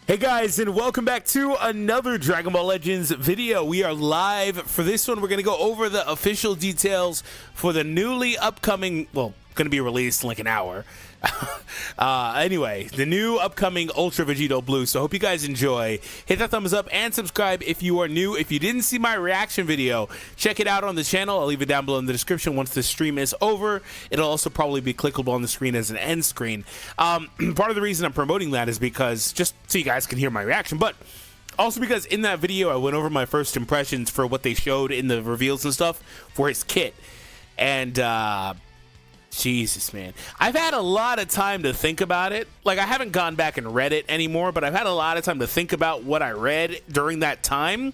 Hey guys, and welcome back to another Dragon Ball Legends video. We are live for this one. We're going to go over the official details for the newly upcoming, well, going to be released in like an hour. Anyway, the new upcoming Ultra Vegito Blue. So I hope you guys enjoy. Hit that thumbs up and subscribe if you are new. If you didn't see my reaction video, check it out on the channel. I'll leave it down below in the description once the stream is over. It'll also probably be clickable on the screen as an end screen. Part of the reason I'm promoting that is because just so you guys can hear my reaction, but also because in that video I went over my first impressions for what they showed in the reveals and stuff for his kit. And Jesus, man. I've had a lot of time to think about it. Like, I haven't gone back and read it anymore, but I've had a lot of time to think about what I read during that time,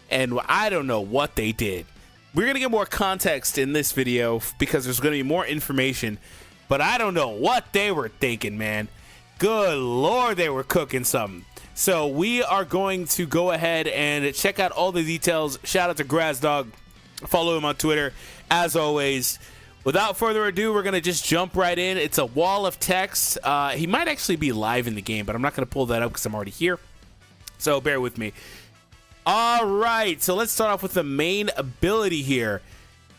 and I don't know what they did. We're going to get more context in this video because there's going to be more information, but I don't know what they were thinking, man. Good Lord, they were cooking something. So we are going to go ahead and check out all the details. Shout out to GrazzDog. Follow him on Twitter, as always. Without further ado, we're going to just jump right in. It's a wall of text. He might actually be live in the game, but I'm not going to pull that up because I'm already here. So bear with me. All right, so let's start off with the main ability here.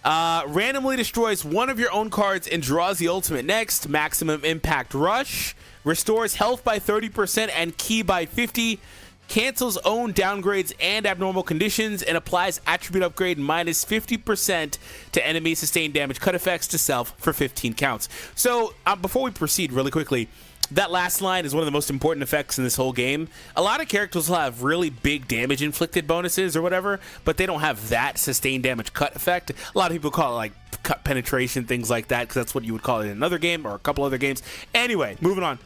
Randomly destroys one of your own cards and draws the ultimate next. Maximum Impact Rush. Restores health by 30% and ki by 50%. Cancels own downgrades and abnormal conditions, and applies attribute upgrade minus 50% to enemy sustained damage cut effects to self for 15 counts. So before we proceed really quickly, that last line is one of the most important effects in this whole game. A lot of characters will have really big damage inflicted bonuses or whatever, but they don't have that sustained damage cut effect. A lot of people call it like cut penetration, things like that, because that's what you would call it in another game or a couple other games. Anyway, moving on.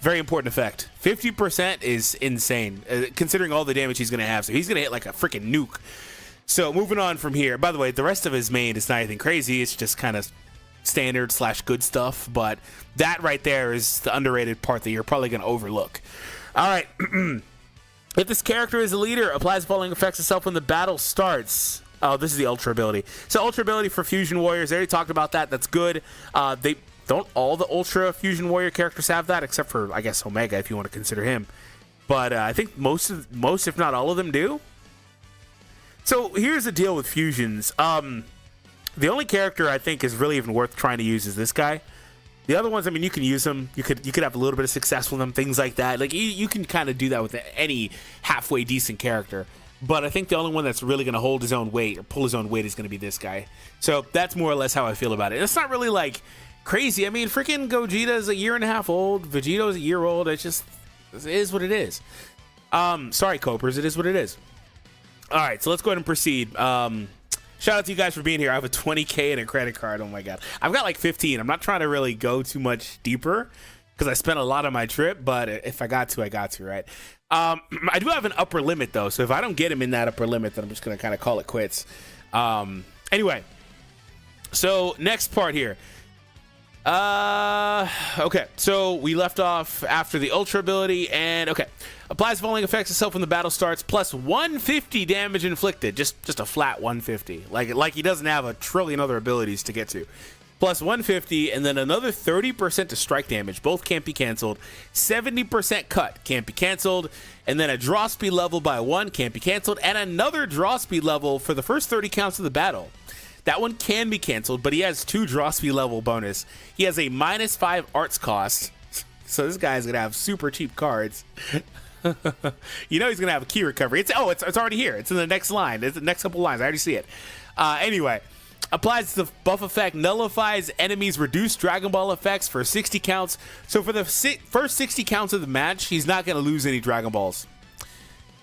Very important effect. 50% is insane, considering all the damage he's going to have. So he's going to hit like a freaking nuke. So moving on from here. By the way, the rest of his main is not anything crazy. It's just kind of standard / good stuff. But that right there is the underrated part that you're probably going to overlook. All right. If this character is a leader, applies the following effects itself when the battle starts. Oh, this is the Ultra ability. So Ultra ability for Fusion Warriors. I already talked about that. That's good. Don't all the Ultra Fusion Warrior characters have that, except for, I guess, Omega, if you want to consider him. But I think most, if not all of them, do. So here's the deal with fusions. The only character I think is really even worth trying to use is this guy. The other ones, I mean, you can use them. You could have a little bit of success with them, things like that. Like you can kind of do that with any halfway decent character. But I think the only one that's really going to hold his own weight or pull his own weight is going to be this guy. So that's more or less how I feel about it. And it's not really like crazy. I mean, freaking Gogeta is a year and a half old. Vegito is a year old. It is what it is. Sorry, Copers. It is what it is. All right, so let's go ahead and proceed. Shout out to you guys for being here. I have a 20K and a credit card. Oh my god, I've got like 15. I'm not trying to really go too much deeper because I spent a lot on my trip. But if I got to, I got to. Right. I do have an upper limit though, so if I don't get him in that upper limit, then I'm just gonna kind of call it quits. Anyway, so next part here. Okay, so we left off after the Ultra ability, and okay, applies following effects itself when the battle starts, plus 150 damage inflicted, just a flat 150, like he doesn't have a trillion other abilities to get to, plus 150, and then another 30% to strike damage, both can't be canceled, 70% cut, can't be canceled, and then a draw speed level by 1, can't be canceled, and another draw speed level for the first 30 counts of the battle. That one can be canceled, but he has 2 draw speed level bonus. He has a -5 arts cost, so this guy's gonna have super cheap cards. You know he's gonna have a key recovery. It's already here. It's in the next line. It's the next couple lines. I already see it. Anyway, applies the buff effect, nullifies enemies' reduced Dragon Ball effects for 60 counts. So for the first 60 counts of the match, he's not gonna lose any Dragon Balls.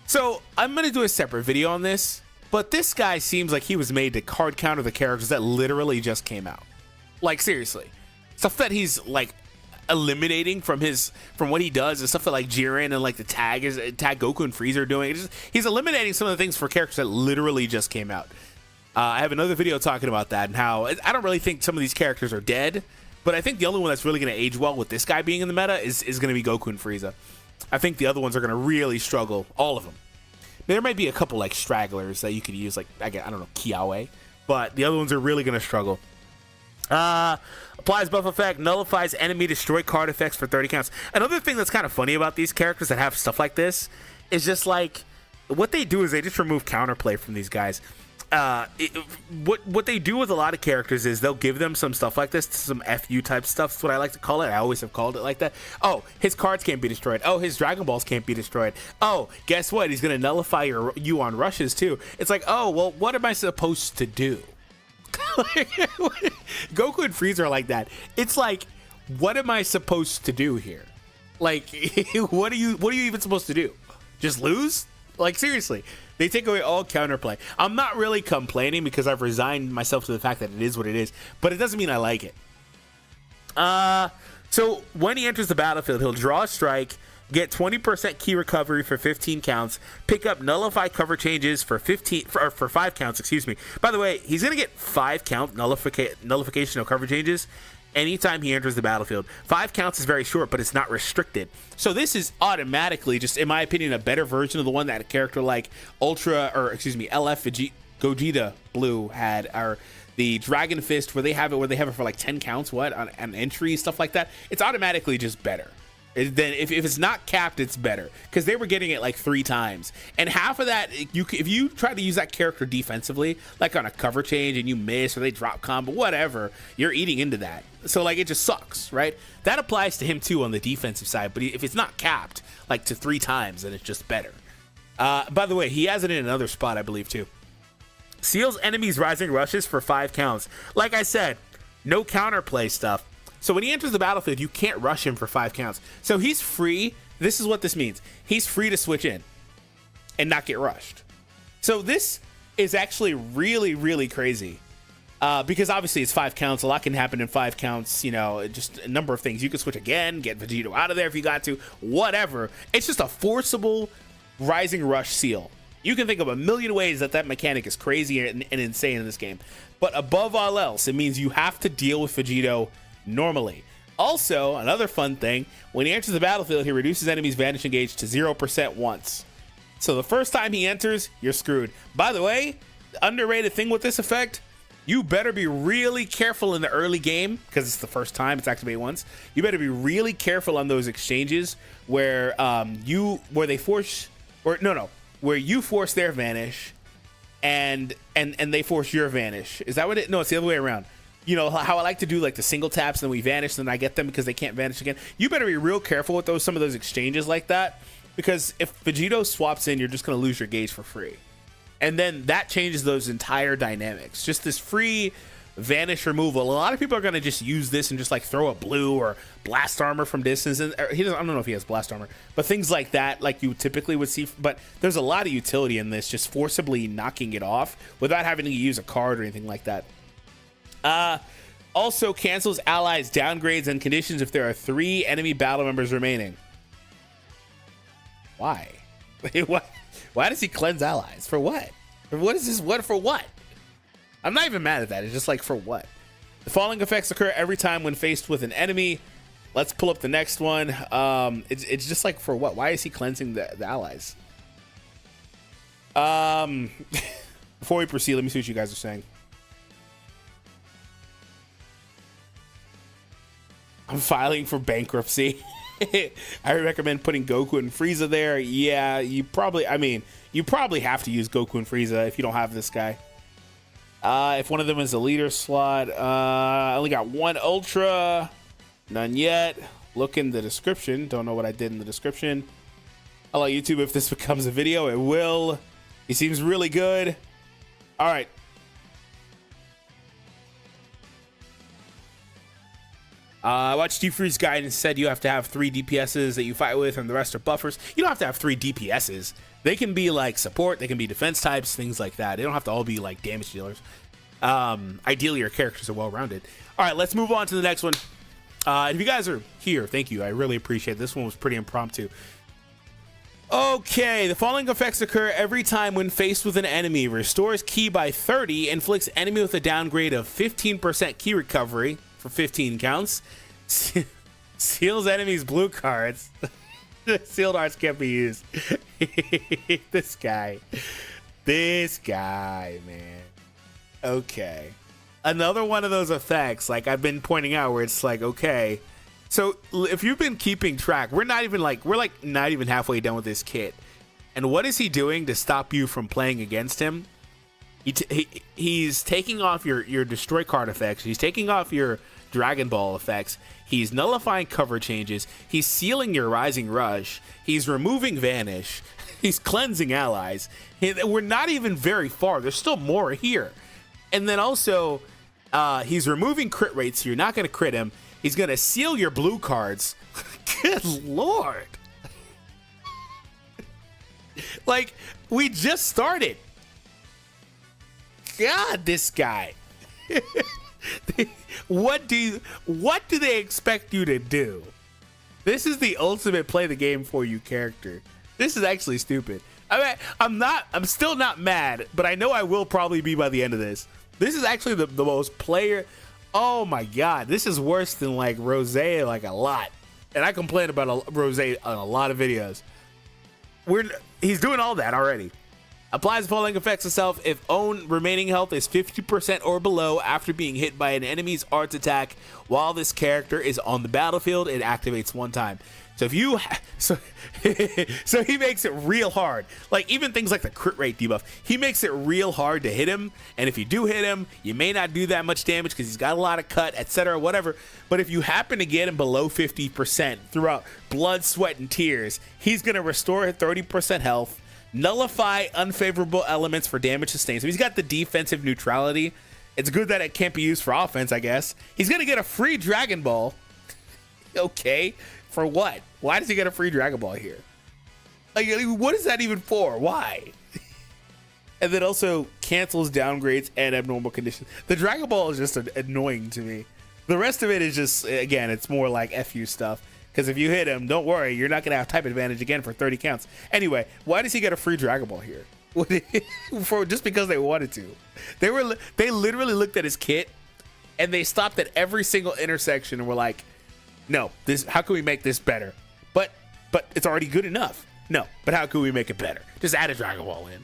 So I'm gonna do a separate video on this. But this guy seems like he was made to card counter the characters that literally just came out. Like, seriously. Stuff that he's, like, eliminating from what he does, and stuff that, like, Jiren and, like, the Tag Goku and Frieza are doing. He's eliminating some of the things for characters that literally just came out. I have another video talking about that and how I don't really think some of these characters are dead, but I think the only one that's really going to age well with this guy being in the meta is going to be Goku and Frieza. I think the other ones are going to really struggle, all of them. There might be a couple like stragglers that you could use, like I don't know, Kiawe, but the other ones are really going to struggle. Applies buff effect, nullifies enemy destroy card effects for 30 counts. Another thing that's kind of funny about these characters that have stuff like this is just like what they do is they just remove counterplay from these guys. What they do with a lot of characters is they'll give them some stuff like this, some FU type stuff. That's what I like to call it. I always have called it like that. Oh, his cards can't be destroyed. Oh, his Dragon Balls can't be destroyed. Oh, guess what? He's gonna nullify you on rushes too. It's like, oh, well, what am I supposed to do? Goku and Frieza are like that. It's like, what am I supposed to do here? Like, what are you even supposed to do? Just lose? Like, seriously, they take away all counterplay. I'm not really complaining because I've resigned myself to the fact that it is what it is, but it doesn't mean I like it. So when he enters the battlefield, he'll draw a strike, get 20% key recovery for 15 counts, pick up nullify cover changes for 5 counts, excuse me. By the way, he's going to get 5 count nullification of cover changes anytime he enters the battlefield. 5 counts is very short, but it's not restricted. So this is automatically, just in my opinion, a better version of the one that a character like LF Gogeta Blue had, or the Dragon Fist, where they have it for like 10 counts, on entry, stuff like that. It's automatically just better. Then if it's not capped, it's better, because they were getting it like 3 times, and half of that, if you try to use that character defensively, like on a cover change, and you miss or they drop combo, whatever, you're eating into that. So like, it just sucks, right? That applies to him too on the defensive side, but if it's not capped like to 3 times, then it's just better. By the way, he has it in another spot, I believe, too. Seals enemies rising rushes for 5 counts. Like I said, no counterplay stuff. So when he enters the battlefield, you can't rush him for 5 counts. So he's free. This is what this means. He's free to switch in and not get rushed. So this is actually really, really crazy. Because obviously it's 5 counts. A lot can happen in 5 counts. You know, just a number of things. You can switch again, get VEGITO out of there if you got to, whatever. It's just a forcible rising rush seal. You can think of a million ways that mechanic is crazy and insane in this game. But above all else, it means you have to deal with VEGITO normally. Also, another fun thing, when he enters the battlefield, he reduces enemies' vanishing gauge to 0% once. So the first time he enters, you're screwed. By the way, the underrated thing with this effect, you better be really careful in the early game, because it's the first time it's activated once. You better be really careful on those exchanges where where you force their vanish and they force your vanish. Is that what it? No, it's the other way around. You know how I like to do like the single taps, and then we vanish, and then I get them because they can't vanish again. You better be real careful with some of those exchanges like that, because if VEGITO swaps in, you're just going to lose your gauge for free. And then that changes those entire dynamics. Just this free vanish removal. A lot of people are going to just use this and just like throw a blue or blast armor from distance. And I don't know if he has blast armor, but things like that, like you typically would see. But there's a lot of utility in this, just forcibly knocking it off without having to use a card or anything like that. Also cancels allies downgrades and conditions if there are 3 enemy battle members remaining. Why? Why does he cleanse allies? For what? What is this? What for what? I'm not even mad at that. It's just like, for what? The following effects occur every time when faced with an enemy. Let's pull up the next one. It's just like, for what? Why is he cleansing the allies? Before we proceed, let me see what you guys are saying. I'm filing for bankruptcy. I recommend putting Goku and Frieza there. Yeah, you probably have to use Goku and Frieza if you don't have this guy. If one of them is a leader slot, I only got 1 Ultra. None yet. Look in the description. Don't know what I did in the description. I'll let YouTube, if this becomes a video, it will. He seems really good. All right. I watched Steve Free's guide and said you have to have 3 DPSs that you fight with, and the rest are buffers. You don't have to have 3 DPSs. They can be like support, they can be defense types, things like that. They don't have to all be like damage dealers. Ideally, your characters are well-rounded. All right, let's move on to the next one. If you guys are here, thank you. I really appreciate it. This one was pretty impromptu. Okay, the following effects occur every time when faced with an enemy. Restores ki by 30, inflicts enemy with a downgrade of 15% ki recovery for 15 counts. Seals enemies blue cards. Sealed arts can't be used. This guy, man. Okay. another one of those effects, like I've been pointing out, where it's like, okay, so if you've been keeping track, we're not even halfway done with this kit. And what is he doing to stop you from playing against him? He's taking off your destroy card effects. He's taking off your Dragon Ball effects. He's nullifying cover changes. He's sealing your Rising Rush. He's removing Vanish. He's cleansing allies. We're not even very far. There's still more here. And then also, he's removing crit rates, so you're not going to crit him. He's going to seal your blue cards. Good Lord. Like, we just started. God, this guy. What do they expect you to do? This is the ultimate play the game for you character. This is actually stupid. I mean, I'm still not mad, but I know I will probably be by the end of this. This is actually the most player. Oh my God, this is worse than like Rose, like a lot. And I complain about Rose on a lot of videos. He's doing all that already. Applies falling effects itself if own remaining health is 50% or below after being hit by an enemy's arts attack while this character is on the battlefield. It activates one time. So if you so he makes it real hard. Like even things like the crit rate debuff, he makes it real hard to hit him. And if you do hit him, you may not do that much damage because he's got a lot of cut, etc., whatever. But if you happen to get him below 50% throughout blood, sweat, and tears, he's gonna restore 30% health, nullify unfavorable elements for damage sustained. So he's got the defensive neutrality. It's good that it can't be used for offense, I guess. He's gonna get a free Dragon Ball. Okay, for what? Why does he get a free Dragon Ball here? Like, what is that even for? Why? And then also cancels downgrades and abnormal conditions. The Dragon Ball is just annoying to me. The rest of it is just, again, it's more like FU stuff. Because if you hit him, don't worry, you're not going to have type advantage again for 30 counts. Anyway, why does he get a free Dragon Ball here? Just because they wanted to. They literally looked at his kit and they stopped at every single intersection and were like, no, how can we make this better? But it's already good enough. No, but how can we make it better? Just add a Dragon Ball in.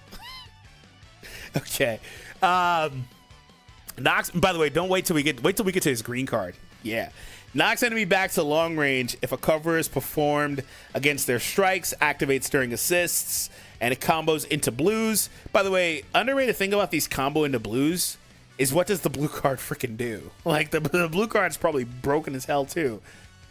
Okay. Knocks, by the way, wait till we get to his green card. Yeah. Knocks enemy back to long range if a cover is performed against their strikes, activates during assists, and it combos into blues. By the way, underrated thing about these combo into blues is what does the blue card freaking do? Like the blue card's probably broken as hell too.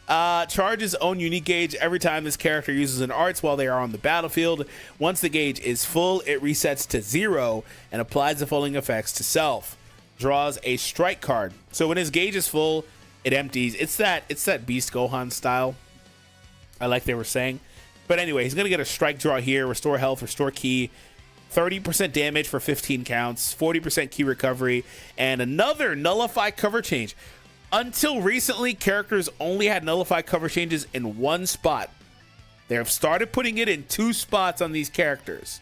Charges own unique gauge every time this character uses an arts while they are on the battlefield. Once the gauge is full, it resets to 0 and applies the following effects to self. Draws a strike card. So when his gauge is full, it empties. It's that Beast Gohan style, I like they were saying. But anyway, he's gonna get a strike draw here, restore health, restore ki, 30% damage for 15 counts, 40% ki recovery, and another nullify cover change. Until recently, characters only had nullify cover changes in one spot. They have started putting it in 2 spots on these characters.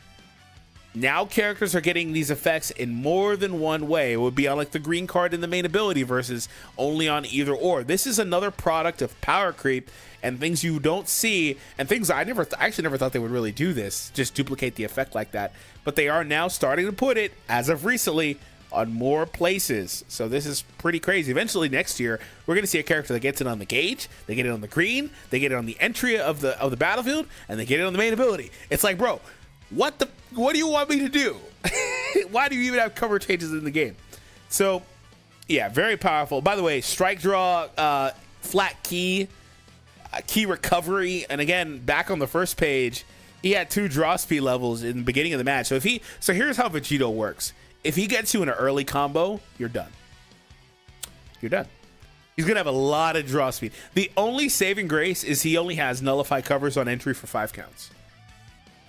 Now characters are getting these effects in more than one way. It would be on like the green card in the main ability versus only on either or. This is another product of power creep and things you don't see, and things I actually never thought they would really do this, just duplicate the effect like that. But they are now starting to put it, as of recently, on more places. So this is pretty crazy. Eventually next year, we're going to see a character that gets it on the gauge, they get it on the green, they get it on the entry of the battlefield, and they get it on the main ability. It's like, bro, what do you want me to do? Why do you even have cover changes in the game? So yeah, very powerful. By the way, strike draw, flat key, key recovery, and again, back on the first page, he had 2 draw speed levels in the beginning of the match. So here's how VEGITO works. If he gets you in an early combo, you're done. You're done. He's going to have a lot of draw speed. The only saving grace is he only has nullify covers on entry for 5 counts.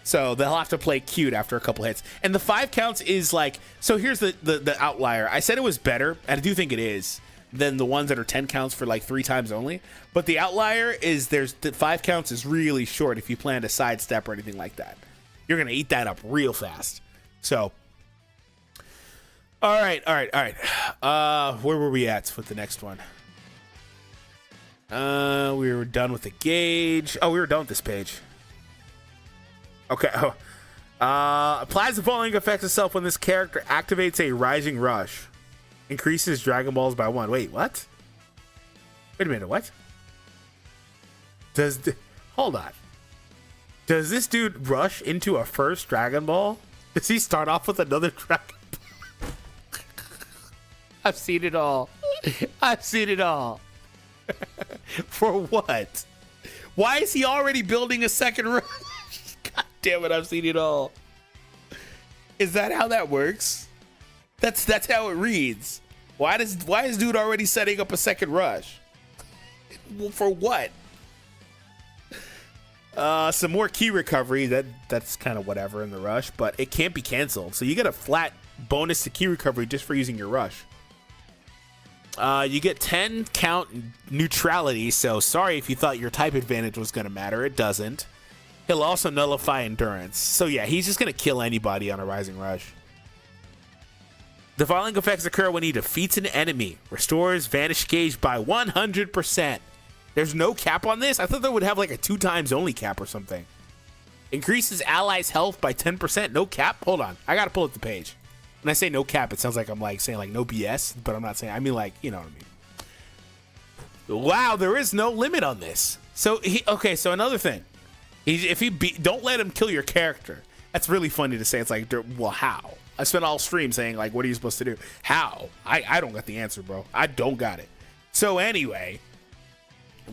So they'll have to play cute after a couple hits. And the 5 counts is like, so here's the outlier. I said it was better, and I do think it is, than the ones that are 10 counts for like 3 times only. But the outlier is the 5 counts is really short if you plan to sidestep or anything like that. You're going to eat that up real fast. So... All right. Where were we at with the next one? We were done with the gauge. Oh, we were done with this page. Okay. Applies the following effects itself when this character activates a Rising Rush. Increases Dragon Balls by 1. Wait, what? Wait a minute, what? Hold on. Does this dude rush into a first Dragon Ball? Does he start off with another Dragon Ball? I've seen it all. I've seen it all. For what? Why is he already building a second rush? God damn it, I've seen it all. Is that how that works? That's how it reads. Why is dude already setting up a second rush? For what? Some more key recovery. That's kind of whatever in the rush, but it can't be canceled. So you get a flat bonus to key recovery just for using your rush. You get 10 count neutrality. So sorry if you thought your type advantage was going to matter. It doesn't. He'll also nullify endurance. So yeah, he's just going to kill anybody on a rising rush. The following effects occur when he defeats an enemy. Restores vanish gauge by 100%. There's no cap on this? I thought they would have like a 2 times only cap or something. Increases allies' health by 10%. No cap? Hold on. I gotta pull up the page. When I say no cap, it sounds like I'm like saying like no BS, but I'm not saying. I mean like, you know what I mean. Wow, there is no limit on this. So okay, so another thing. Don't let him kill your character. That's really funny to say. It's like, well, how? I spent all stream saying like, what are you supposed to do? How? I don't got the answer, bro. I don't got it. So anyway,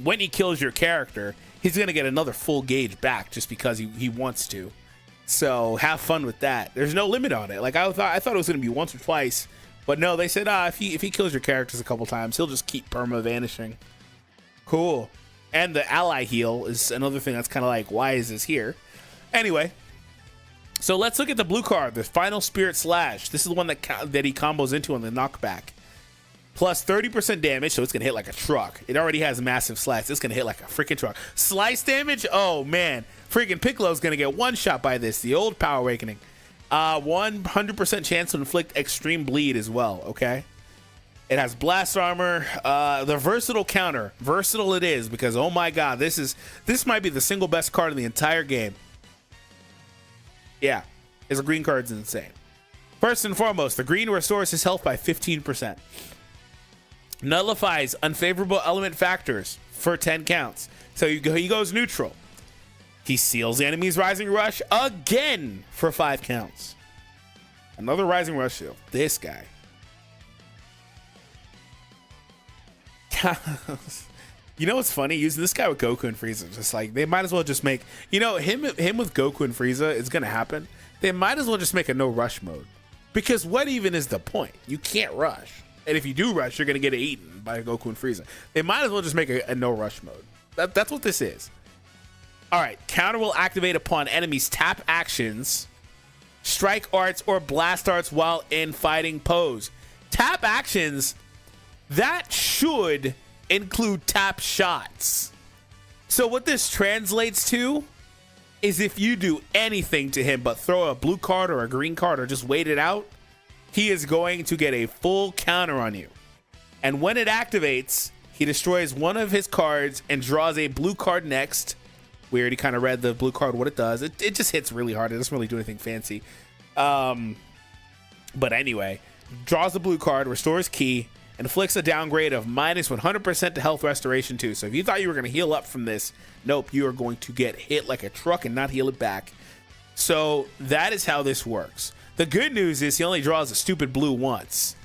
when he kills your character, he's gonna get another full gauge back just because he wants to. So have fun with that. There's no limit on it. Like I thought it was gonna be once or twice, but no, they said if he kills your characters a couple times, he'll just keep perma vanishing. Cool. And the ally heal is another thing that's kind of like, why is this here? Anyway, so let's look at the blue card, the Final Spirit Slash. This is the one that he combos into on the knockback. Plus 30% damage, so it's going to hit like a truck. It already has massive slash. It's going to hit like a freaking truck. Slice damage? Oh, man. Freaking Piccolo's going to get one shot by this. The old Power Awakening. 100% chance to inflict extreme bleed as well, okay? It has blast armor. The versatile counter. Versatile it is because, oh my god, this might be the single best card in the entire game. Yeah, his green card's insane. First and foremost, the green restores his health by 15%. Nullifies unfavorable element factors for 10 counts. So he goes neutral. He seals the enemy's Rising Rush again for 5 counts. Another Rising Rush seal. This guy. You know what's funny? Using this guy with Goku and Frieza, just like they might as well just make, you know, him with Goku and Frieza is gonna happen. They might as well just make a no rush mode, because what even is the point? You can't rush, and if you do rush, you're gonna get eaten by Goku and Frieza. They might as well just make a no rush mode. That's what this is. All right, counter will activate upon enemies' tap actions, strike arts, or blast arts while in fighting pose. Tap actions. That should include tap shots. So what this translates to is if you do anything to him but throw a blue card or a green card or just wait it out, he is going to get a full counter on you. And when it activates, he destroys one of his cards and draws a blue card next. We already kind of read the blue card, what it does. It just hits really hard. It doesn't really do anything fancy. But anyway, draws the blue card, restores key, inflicts a downgrade of minus 100% to health restoration too. So if you thought you were going to heal up from this, nope, you are going to get hit like a truck and not heal it back. So that is how this works. The good news is he only draws a stupid blue once.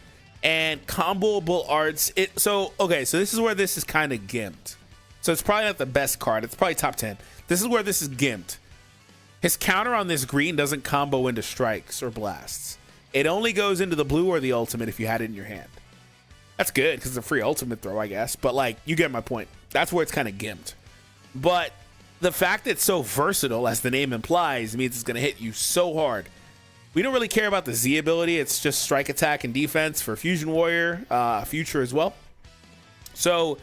And comboable arts, so this is where this is kind of gimped. So it's probably not the best card. It's probably top 10. This is where this is gimped. His counter on this green doesn't combo into strikes or blasts. It only goes into the blue or the ultimate if you had it in your hand. That's good because it's a free ultimate throw, I guess. But like, you get my point. That's where it's kind of gimped. But the fact that it's so versatile, as the name implies, means it's going to hit you so hard. We don't really care about the Z ability. It's just strike, attack, and defense for Fusion Warrior, Future as well. So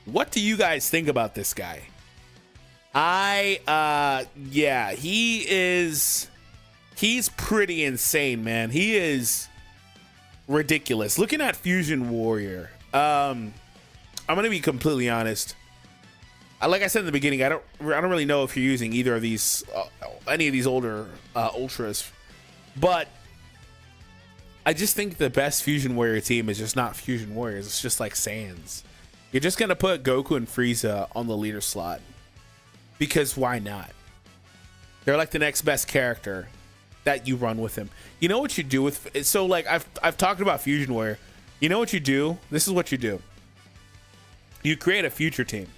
what do you guys think about this guy? Yeah, he's pretty insane, man. He is ridiculous. Looking at Fusion Warrior, I'm gonna be completely honest. Like I said in the beginning, I don't really know if you're using either of these, any of these older ultras, but I just think the best Fusion Warrior team is just not Fusion Warriors. It's just like Saiyans. You're just gonna put Goku and Frieza on the leader slot because why not? They're like the next best character that you run with him. You know what you do with, so like I've talked about Fusion Warrior. You know what you do? This is what you do. You create a future team.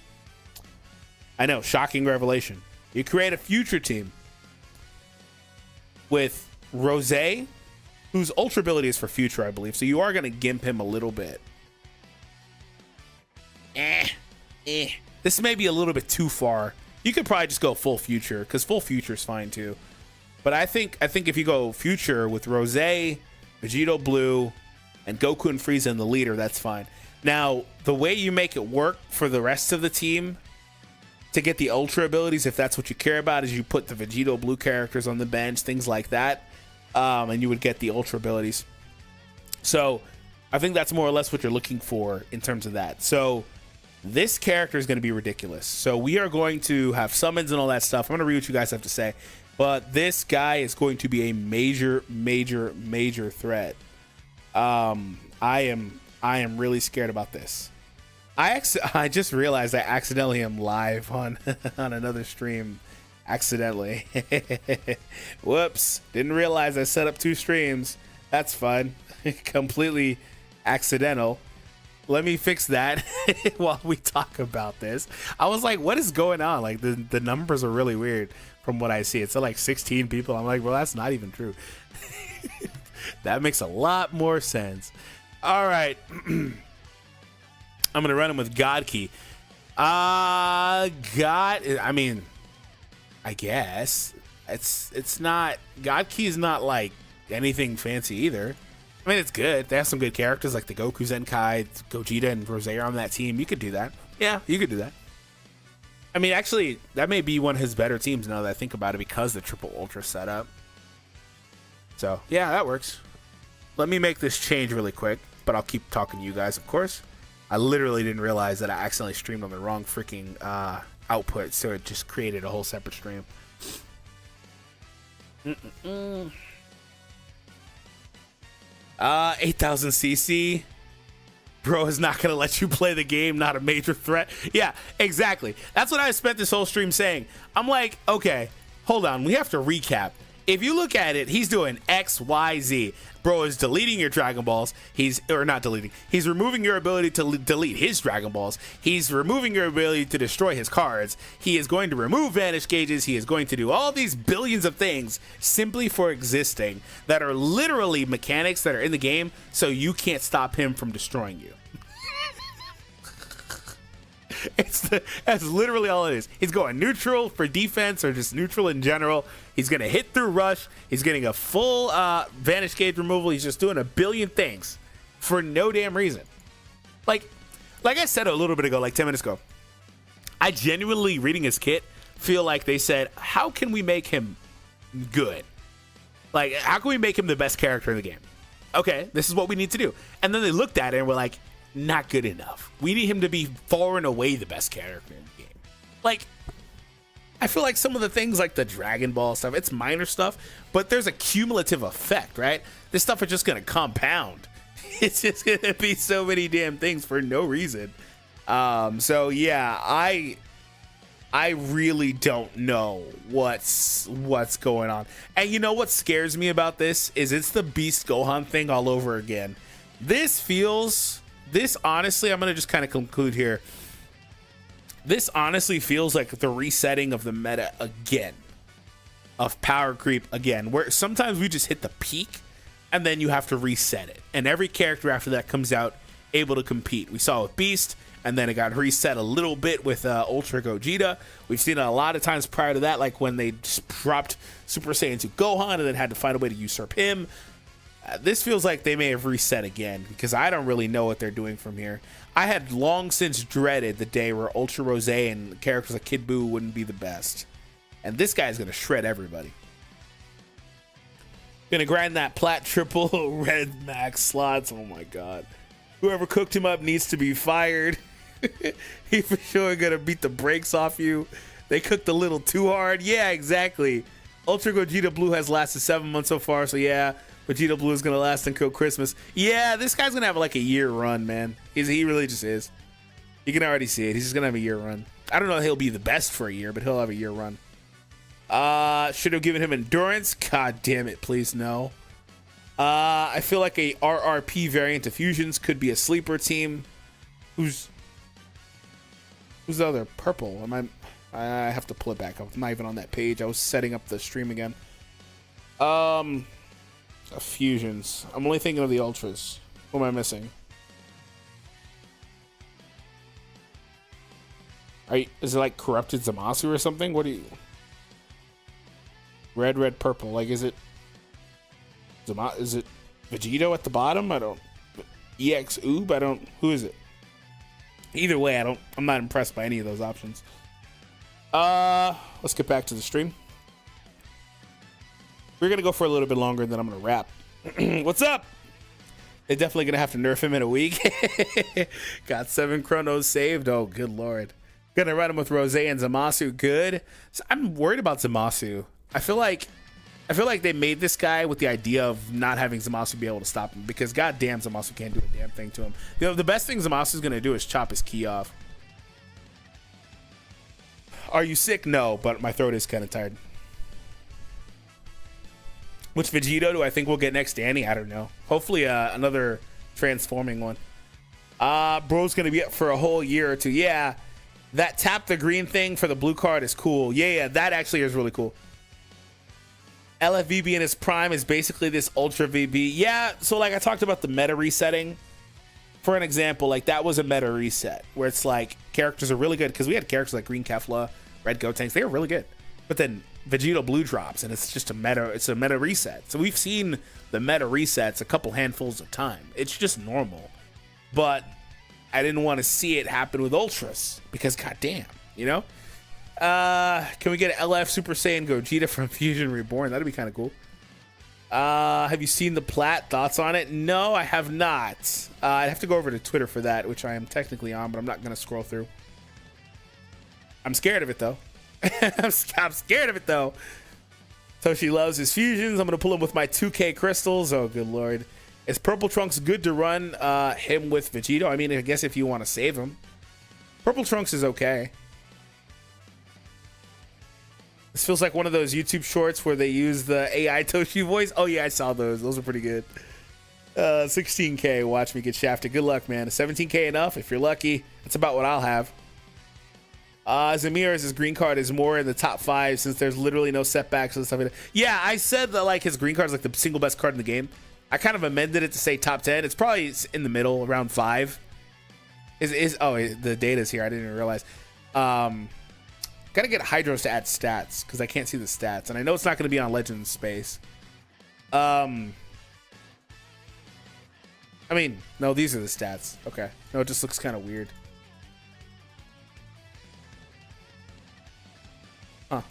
I know, shocking revelation. You create a future team with Rose, whose ultra ability is for future, I believe. So you are going to gimp him a little bit. This may be a little bit too far. You could probably just go full future, because full future is fine too. But I think if you go future with Rose, Vegito Blue, and Goku and Frieza in the leader, that's fine. Now, the way you make it work for the rest of the team to get the ultra abilities, if that's what you care about, is you put the Vegito Blue characters on the bench, things like that, and you would get the ultra abilities. So I think that's more or less what you're looking for in terms of that. So this character is going to be ridiculous. So we are going to have summons and all that stuff. I'm going to read what you guys have to say. But this guy is going to be a major, major, major threat. I am really scared about this. I just realized I accidentally am live on on another stream. Accidentally. Whoops. Didn't realize I set up 2 streams. That's fun. Completely accidental. Let me fix that while we talk about this. I was like, what is going on? Like the numbers are really weird from what I see. It's like 16 people. I'm like, well, that's not even true. That makes a lot more sense. All right. I'm going to run him with God Key. I guess it's not, God Key is not like anything fancy either. I mean, it's good. They have some good characters like the Goku Zenkai, Gogeta, and Rose are on that team. You could do that. Yeah, you could do that. I mean, actually, that may be one of his better teams now that I think about it because the triple ultra setup. So, yeah, that works. Let me make this change really quick, but I'll keep talking to you guys, of course. I literally didn't realize that I accidentally streamed on the wrong freaking output, so it just created a whole separate stream. 8,000 CC. Bro is not gonna let you play the game, not a major threat. Yeah, exactly. That's what I spent this whole stream saying. I'm like, okay, hold on, we have to recap. If you look at it, he's doing X, Y, Z. Bro is deleting your Dragon Balls. He's removing your ability to delete his Dragon Balls. He's removing your ability to destroy his cards. He is going to remove Vanish Gauges. He is going to do all these billions of things simply for existing that are literally mechanics that are in the game, so you can't stop him from destroying you. That's literally all it is. He's going neutral for defense or just neutral in general. He's going to hit through rush. He's getting a full Vanish Gauge removal. He's just doing a billion things for no damn reason. Like I said a little bit ago, like 10 minutes ago, I genuinely, reading his kit, feel like they said, how can we make him good? Like, how can we make him the best character in the game? Okay, this is what we need to do. And then they looked at it and were like, not good enough. We need him to be far and away the best character in the game. Like, I feel like some of the things like the Dragon Ball stuff, it's minor stuff, but there's a cumulative effect, right? This stuff is just going to compound. It's just going to be so many damn things for no reason. So yeah, I really don't know what's going on. And you know what scares me about this is it's the Beast Gohan thing all over again. This honestly, I'm going to just kind of conclude here. This honestly feels like the resetting of the meta again. Of power creep again. Where sometimes we just hit the peak and then you have to reset it. And every character after that comes out able to compete. We saw it with Beast, and then it got reset a little bit with Ultra Gogeta. We've seen it a lot of times prior to that, like when they just dropped Super Saiyan to Gohan and then had to find a way to usurp him. This feels like they may have reset again because I don't really know what they're doing from here. I had long since dreaded the day where Ultra Rose and characters like Kid Buu wouldn't be the best. And this guy's going to shred everybody. Going to grind that plat triple red max slots. Oh my god. Whoever cooked him up needs to be fired. He for sure going to beat the brakes off you. They cooked a little too hard. Yeah, exactly. Ultra Gogeta Blue has lasted 7 months so far, so yeah. Vegito Blue is gonna last until Christmas. Yeah, this guy's gonna have like a year run, man. He really just is. You can already see it. He's just gonna have a year run. I don't know if he'll be the best for a year, but he'll have a year run. Should have given him endurance. God damn it, please no. I feel like a RRP variant of fusions could be a sleeper team. Who's the other? Purple. I have to pull it back up. I'm not even on that page. I was setting up the stream again. Fusions. I'm only thinking of the ultras. What am I missing? Is it like corrupted Zamasu or something? What do you? Red, purple. Like, is it Vegito at the bottom? I don't. EX Oob? I don't. Who is it? Either way, I'm not impressed by any of those options. Let's get back to the stream. We're gonna go for a little bit longer, then I'm gonna wrap. What's up? They're definitely gonna have to nerf him in a week. Got 7 chronos saved. Oh, good lord. Gonna run him with Rose and Zamasu. Good. So I'm worried about Zamasu. I feel like they made this guy with the idea of not having Zamasu be able to stop him, because goddamn, Zamasu can't do a damn thing to him. You know, the best thing Zamasu's gonna do is chop his key off. Are you sick? No, but my throat is kind of tired. Which Vegito do I think we'll get next, Danny? I don't know. Hopefully another transforming one. Bro's gonna be up for a whole year or two. Yeah, that tap the green thing for the blue card is cool. Yeah, that actually is really cool. LFVB in his prime is basically this Ultra VB. Yeah, so like I talked about the meta resetting. For an example, like that was a meta reset where it's like characters are really good, because we had characters like Green Kefla, Red Gotenks, they were really good. But then Vegito Blue drops and it's just a meta reset. So we've seen the meta resets a couple handfuls of time. It's just normal. But I didn't want to see it happen with Ultras because goddamn, you know? Can we get an LF Super Saiyan Gogeta from Fusion Reborn? That'd be kind of cool. Have you seen the plat? Thoughts on it? No, I have not. I'd have to go over to Twitter for that, which I am technically on, but I'm not going to scroll through. I'm scared of it, though. I'm scared of it, though. So she loves his fusions. I'm going to pull him with my 2K crystals. Oh, good lord. Is Purple Trunks good to run him with Vegito? I mean, I guess if you want to save him. Purple Trunks is okay. This feels like one of those YouTube shorts where they use the AI Toshi voice. Oh, yeah, I saw those. Those are pretty good. 16K. Watch me get shafted. Good luck, man. 17K enough? If you're lucky. That's about what I'll have. Zamir's green card is more in the top 5 since there's literally no setbacks and stuff like that. Yeah, I said that like his green card is like the single best card in the game. I kind of amended it to say top 10. It's probably in the middle, around 5. Oh, the data's here. I didn't even realize. Gotta get Hydros to add stats because I can't see the stats, and I know it's not going to be on Legends space. I mean, no, these are the stats. Okay, no, it just looks kind of weird. Huh?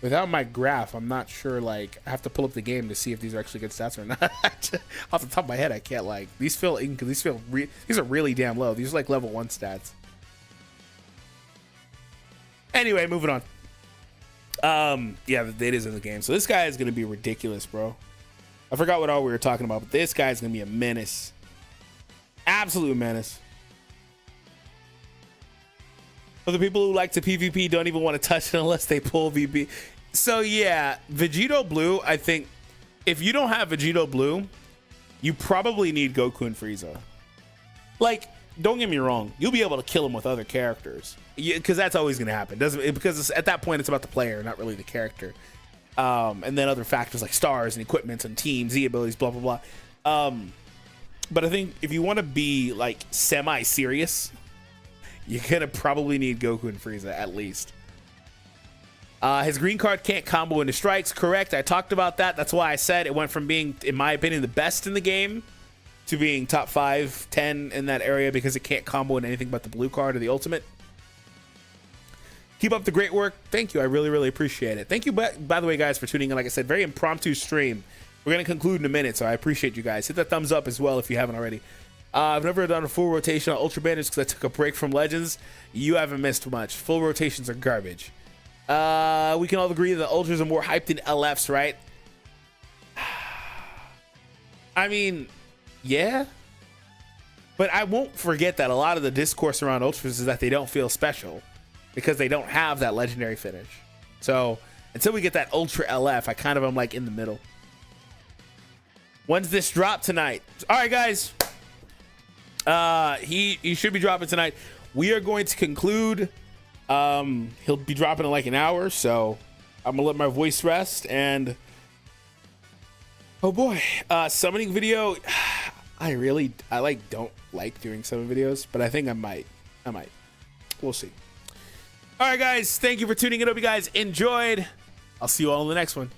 Without my graph, I'm not sure. Like, I have to pull up the game to see if these are actually good stats or not. Off the top of my head, I can't like these are really damn low. These are like level 1 stats. Anyway, moving on. Yeah, the data's in the game. So this guy is going to be ridiculous, bro. I forgot what all we were talking about, but this guy's going to be a menace. Absolute menace. For the people who like to PvP don't even want to touch it unless they pull VP. So yeah, Vegito Blue, I think if you don't have Vegito Blue, you probably need Goku and Frieza. Like, don't get me wrong, you'll be able to kill him with other characters. Because that's always going to happen, because at that point it's about the player, not really the character. And then other factors like stars and equipment and team Z abilities, blah blah blah. But I think if you want to be like semi-serious, you're gonna probably need Goku and Frieza at least. His green card can't combo into strikes. Correct. I talked about that. That's why I said it went from being, in my opinion, the best in the game to being top 5, 10 in that area because it can't combo into anything but the blue card or the ultimate. Keep up the great work. Thank you. I really, really appreciate it. Thank you, by the way, guys, for tuning in. Like I said, very impromptu stream. We're going to conclude in a minute, so I appreciate you guys. Hit that thumbs up as well if you haven't already. I've never done a full rotation on Ultra Banners because I took a break from Legends. You haven't missed much. Full rotations are garbage. We can all agree that Ultras are more hyped than LFs, right? I mean, yeah. But I won't forget that a lot of the discourse around Ultras is that they don't feel special because they don't have that legendary finish. So until we get that Ultra LF, I kind of am like in the middle. When's this drop tonight? All right, guys. He should be dropping tonight. We are going to conclude. He'll be dropping in like an hour, so I'm gonna let my voice rest. And oh boy, summoning video. I don't like doing summon videos, but I think I might. We'll see. All right, guys. Thank you for tuning in. Hope you guys enjoyed. I'll see you all in the next one.